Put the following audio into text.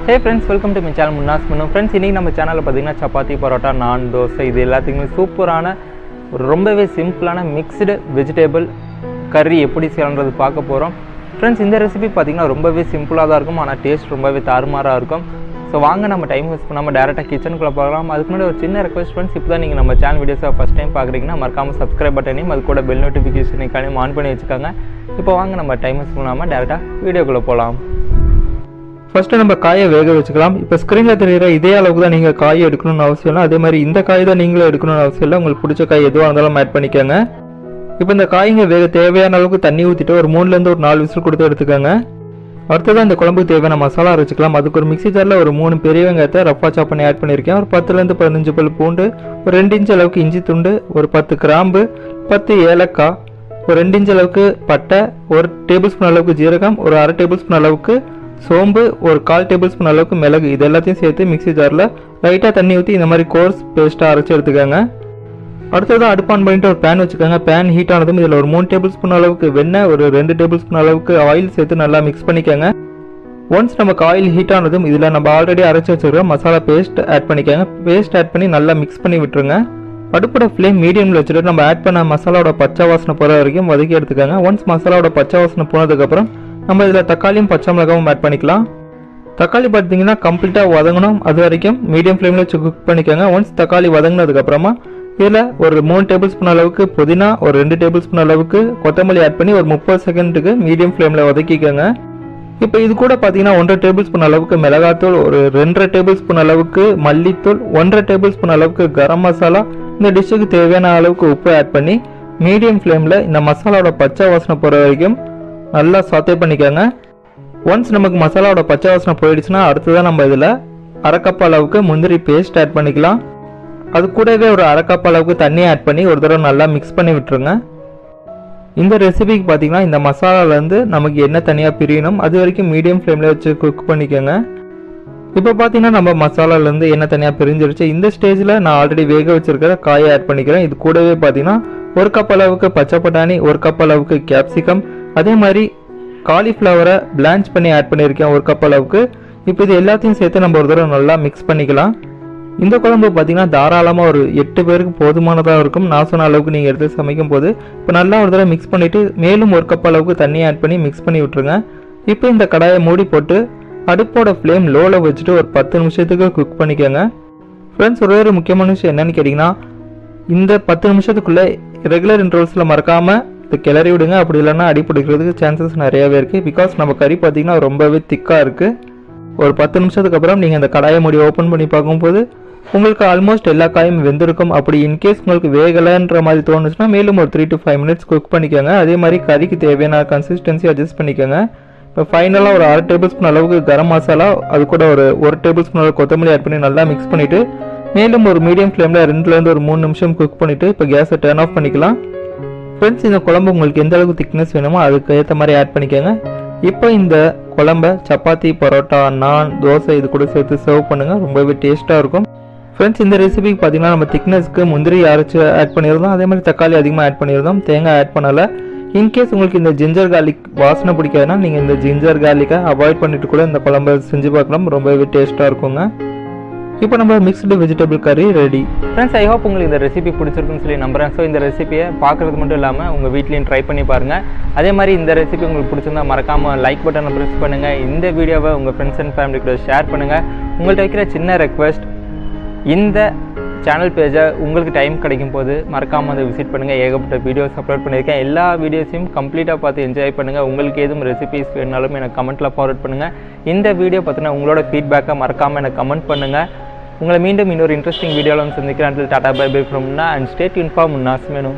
Hey friends, welcome to my channel Munna's menu. Friends, இன்றைக்கி நம்ம சேனலில் பார்த்தீங்கன்னா சப்பாத்தி, பரோட்டா, நான், தோசை இது எல்லாத்துக்குமே சூப்பரான ரொம்பவே சிம்பிளான மிக்ஸ்டு வெஜிடபிள் கறி எப்படி செய்யலான்றது பார்க்க போகிறோம். ஃப்ரெண்ட்ஸ், இந்த ரெசிபி பார்த்திங்கன்னா ரொம்பவே சிம்பிளாக தான் இருக்கும், ஆனால் டேஸ்ட் ரொம்பவே தாறுமாறாக இருக்கும். ஸோ வாங்க நம்ம டைம் வேஸ்ட் பண்ணாமல் டேரெக்டாக கிச்சனுக்குள்ளே பார்க்கலாம். அதுக்கு முன்னாடி ஒரு சின்ன ரெக்வஸ்ட் ஃப்ரெண்ட்ஸ், இப்போ தான் நீங்கள் நம்ம சேனல் வீடியோஸை ஃபஸ்ட் டைம் பார்க்குறீங்கன்னா மறக்காமல் சப்ஸ்கிரைப் பட்டனையும் அது கூட பெல் நோட்டிஃபிகேஷனையும் ஆன் பண்ணி வச்சுக்காங்க. இப்போ வாங்க நம்ம டைம் வேஸ்ட் பண்ணாமல் டேரெக்டாக வீடியோக்குள்ளே போகலாம். ஃபஸ்ட்டு நம்ம காயை வேக வச்சுக்கலாம். இப்போ ஸ்க்ரீனில் தெரிகிற இதே அளவுக்கு தான் நீங்கள் காயை எடுக்கணும்னு அவசியம் இல்லை. அதே மாதிரி இந்த காய் தான் நீங்களும் எடுக்கணும்னு அவசியம் இல்லை. உங்களுக்கு பிடிச்ச காய் எதுவாக இருந்தாலும் ஆட் பண்ணிக்கோங்க. இப்போ இந்த காய்ங்க வேக தேவையான அளவுக்கு தண்ணி ஊற்றிட்டு ஒரு 3லேருந்து ஒரு 4 விசில் கொடுத்து எடுத்துக்கோங்க. அடுத்ததான் இந்த குழம்புக்கு தேவையான மசாலா அரைச்சிக்கலாம். அதுக்கு ஒரு மிக்ஸி ஜாரில் ஒரு 3 பெரிய வெங்காயத்தை ரஃபாக சாப் பண்ணி ஆட் பண்ணியிருக்கேன். ஒரு 10லேருந்து 15 பல் பூண்டு, ஒரு 2 இன்ச் அளவுக்கு இஞ்சி துண்டு, ஒரு 10 கிராம்பு, 10 ஏலக்காய், ஒரு 2 இன்ச் அளவுக்கு பட்டை, ஒரு டேபிள் ஸ்பூன் அளவுக்கு ஜீரகம், ஒரு அரை டேபிள் ஸ்பூன் அளவுக்கு சோம்பு, ஒரு 1/4 டேபிள் ஸ்பூன் அளவுக்கு மிளகு, இது எல்லாத்தையும் சேர்த்து மிக்ஸி ஜாரில் லைட்டாக தண்ணி ஊற்றி இந்த மாதிரி கோர்ஸ் பேஸ்ட்டாக அரைச்சி எடுத்துக்கோங்க. அடுத்ததான் அடுப்பு ஆன் பண்ணிட்டு ஒரு பேன் வச்சுக்கோங்க. பேன் ஹீட் ஆனதும் இதில் ஒரு 3 டேபிள் ஸ்பூன் அளவுக்கு வெண்ணெய், ஒரு 2 டேபிள் ஸ்பூன் அளவுக்கு ஆயில் சேர்த்து நல்லா மிக்ஸ் பண்ணிக்கோங்க. ஒன்ஸ் நமக்கு ஆயில் ஹீட் ஆனதும் இதில் நம்ம ஆல்ரெடி அரைச்சி வச்சுருக்க மசாலா பேஸ்ட் ஆட் பண்ணிக்கோங்க. பேஸ்ட் ஆட் பண்ணி நல்லா மிக்ஸ் பண்ணி விட்டுருங்க. அடுப்போட ஃப்ளேம் மீடியமில் வச்சுட்டு நம்ம ஆட் பண்ண மசாலாவோட பச்சை வாசனை போகிற வரைக்கும் வதக்கி எடுத்துக்கோங்க. ஒன்ஸ் மசாலாவோட பச்சை வாசனை போனதுக்கப்புறம் நம்ம இதில் தக்காளியும் பச்சை மிளகாவும் ஆட் பண்ணிக்கலாம். தக்காளி பார்த்தீங்கன்னா கம்ப்ளீட்டாக வதங்கணும், அது வரைக்கும் மீடியம் ஃப்ளேமில் வச்சு குக் பண்ணிக்கோங்க. ஒன்ஸ் தக்காளி வதங்கினதுக்கப்புறமா இதில் ஒரு 3 டேபிள் ஸ்பூன் அளவுக்கு புதினா, ஒரு 2 டேபிள் ஸ்பூன் அளவுக்கு கொத்தமல்லி ஆட் பண்ணி ஒரு 30 செகண்டுக்கு மீடியம் ஃப்ளேமில் வதக்கிக்கோங்க. இப்போ இது கூட பார்த்தீங்கன்னா 1/2 டேபிள் ஸ்பூன் அளவுக்கு மிளகாத்தூள், ஒரு 2.5 டேபிள் ஸ்பூன் அளவுக்கு மல்லித்தூள், 1.5 டேபிள் ஸ்பூன் அளவுக்கு கரம் மசாலா, இந்த டிஷ்ஷுக்கு தேவையான அளவுக்கு உப்பு ஆட் பண்ணி மீடியம் ஃப்ளேமில் இந்த மசாலாவோட பச்சை வாசனை போகிற வரைக்கும் நல்லா சாத்தே பண்ணிக்கோங்க. ஒன்ஸ் நமக்கு மசாலாவோட பச்சை வாசனை போயிடுச்சுன்னா அடுத்ததான் நம்ம இதில் அரை கப் அளவுக்கு முந்திரி பேஸ்ட் ஆட் பண்ணிக்கலாம். அது கூடவே ஒரு அரை கப் அளவுக்கு தண்ணி ஆட் பண்ணி ஒரு தடவை நல்லா மிக்ஸ் பண்ணி விட்டுருங்க. இந்த ரெசிபிக்கு பார்த்தீங்கன்னா இந்த மசாலாலேருந்து நமக்கு எண்ணெய் தனியாக பிரியணும், அது வரைக்கும் மீடியம் ஃப்ளேமில் வச்சு குக் பண்ணிக்கோங்க. இப்போ பார்த்தீங்கன்னா நம்ம மசாலாலேருந்து எண்ணெய் தனியாக பிரிஞ்சிருச்சு. இந்த ஸ்டேஜில் நான் ஆல்ரெடி வேக வச்சுருக்கிற காயை ஆட் பண்ணிக்கிறேன். இது கூடவே பார்த்தீங்கன்னா 1 கப் அளவுக்கு பச்சை பட்டாணி, 1 கப் அளவுக்கு கேப்சிகம், அதே மாதிரி காலிஃப்ளவரை பிளான்ச் பண்ணி ஆட் பண்ணியிருக்கேன் 1 கப் அளவுக்கு. இப்போ இது எல்லாத்தையும் சேர்த்து நம்ம ஒரு தடவை நல்லா மிக்ஸ் பண்ணிக்கலாம். இந்த குழம்பு பார்த்தீங்கன்னா தாராளமாக ஒரு 8 பேருக்கு போதுமானதாக இருக்கும். நான் சொன்ன அளவுக்கு நீங்கள் எடுத்து சமைக்கும் போது இப்போ நல்லா ஒரு தடவை மிக்ஸ் பண்ணிவிட்டு மேலும் 1 கப் அளவுக்கு தண்ணி ஆட் பண்ணி மிக்ஸ் பண்ணி விட்டுருங்க. இப்போ இந்த கடாயை மூடி போட்டு அடுப்போட ஃப்ளேம் லோவில் வச்சுட்டு ஒரு 10 நிமிஷத்துக்கு குக் பண்ணிக்கோங்க. ஃப்ரெண்ட்ஸ், ஒரு முக்கியமான விஷயம் என்னென்னு கேட்டிங்கன்னா, இந்த 10 நிமிஷத்துக்குள்ளே ரெகுலர் இன்டர்வல்ஸில் மறக்காமல் இது கிளறி விடுங்க. அப்படி இல்லைன்னா அடி பிடிக்கிறதுக்கு சான்சஸ் நிறையாவே இருக்குது. பிகாஸ் நம்ம கறி பார்த்திங்கன்னா ரொம்பவே திக்காக இருக்குது. ஒரு 10 நிமிஷத்துக்கு அப்புறம் நீங்கள் இந்த கடாயை மூடி ஓப்பன் பண்ணி பார்க்கும்போது உங்களுக்கு ஆல்மோஸ்ட் எல்லா காயும் வெந்திருக்கும். அப்படி இன்கேஸ் உங்களுக்கு வேகலைன்ற மாதிரி தோணுச்சுன்னா மேலும் ஒரு 3 to 5 மினிட்ஸ் குக் பண்ணிக்கோங்க. அதே மாதிரி கறிக்கு தேவையான கன்சிஸ்டன்சி அட்ஜஸ்ட் பண்ணிக்கோங்க. இப்போ ஃபைனலாக ஒரு அரை டேபிள் ஸ்பூன் அளவுக்கு கரம் மசாலா, அது கூட ஒரு டேபிள் ஸ்பூன் அளவுக்கு கொத்தமல்லி ஆட் பண்ணி நல்லா மிக்ஸ் பண்ணிவிட்டு மேலும் ஒரு மீடியம் ஃப்ளேமில் 2லேருந்து ஒரு 3 நிமிஷம் குக் பண்ணிவிட்டு இப்போ கேஸை டர்ன் ஆஃப் பண்ணிக்கலாம். ஃப்ரெண்ட்ஸ், இந்த குழம்பு உங்களுக்கு எந்த அளவுக்கு திக்னஸ் வேணுமோ அதுக்கு ஏற்ற மாதிரி ஆட் பண்ணிக்கோங்க. இப்போ இந்த குழம்பை சப்பாத்தி, பரோட்டா, நான், தோசை இது கூட சேர்த்து சர்வ் பண்ணுங்கள். ரொம்பவே டேஸ்ட்டாக இருக்கும். ஃப்ரெண்ட்ஸ், இந்த ரெசிபிக்கு பார்த்தீங்கன்னா நம்ம திக்னஸ்க்கு முந்திரி அரைச்சி ஆட் பண்ணியிருந்தோம். அதே மாதிரி தக்காளி அதிகமாக ஆட் பண்ணியிருந்தோம், தேங்காய் ஆட் பண்ணலை. இன்கேஸ் உங்களுக்கு இந்த ஜிஞ்சர் கார்லிக் வாசனை பிடிக்காதுன்னா நீங்கள் இந்த ஜிஞ்சர் கார்லிக்கை அவாய்ட் பண்ணிட்டு கூட இந்த குழம்பை செஞ்சு பார்க்கலாம். ரொம்பவே டேஸ்ட்டாக இருக்குங்க. இப்போ நம்ம மிக்ஸ்டு வெஜிடபிள் கறி ரெடி. ஃப்ரெண்ட்ஸ், ஐ ஹோப் உங்களுக்கு இந்த ரெசிபி பிடிச்சிருக்குன்னு சொல்லி நம்புறேன். ஸோ இந்த ரெசிபியை பார்க்குறது மட்டும் இல்லாமல் உங்கள் வீட்லேயும் ட்ரை பண்ணி பாருங்கள். அதே மாதிரி இந்த ரெசிபி உங்களுக்கு பிடிச்சிருந்தா மறக்காமல் லைக் பட்டனை ப்ரெஸ் பண்ணுங்கள். இந்த வீடியோவை உங்கள் ஃப்ரெண்ட்ஸ் அண்ட் ஃபேமிலி கூட ஷேர் பண்ணுங்கள். உங்கள்கிட்ட வைக்கிற சின்ன ரெக்வெஸ்ட், இந்த சேனல் பேஜை உங்களுக்கு டைம் கிடைக்கும் போது மறக்காமல் அதை விசிட் பண்ணுங்கள். ஏகப்பட்ட வீடியோஸ் அப்லோட் பண்ணியிருக்கேன். எல்லா வீடியோஸையும் கம்ப்ளீட்டாக பார்த்து என்ஜாய் பண்ணுங்கள். உங்களுக்கு எதுவும் ரெசிபிஸ் வேணாலும் எனக்கு கமெண்ட்டில் ஃபார்வர்ட் பண்ணுங்கள். இந்த வீடியோ பார்த்தினா உங்களோட ஃபீட்பேக்கை மறக்காமல் எனக்கு கமெண்ட் பண்ணுங்கள். உங்களை மீண்டும் இன்னொரு இன்ட்ரெஸ்டிங் வீடியோவில் சந்திக்கிறேன். Tata bye bye from Munna and stay tuned for Munna's menu.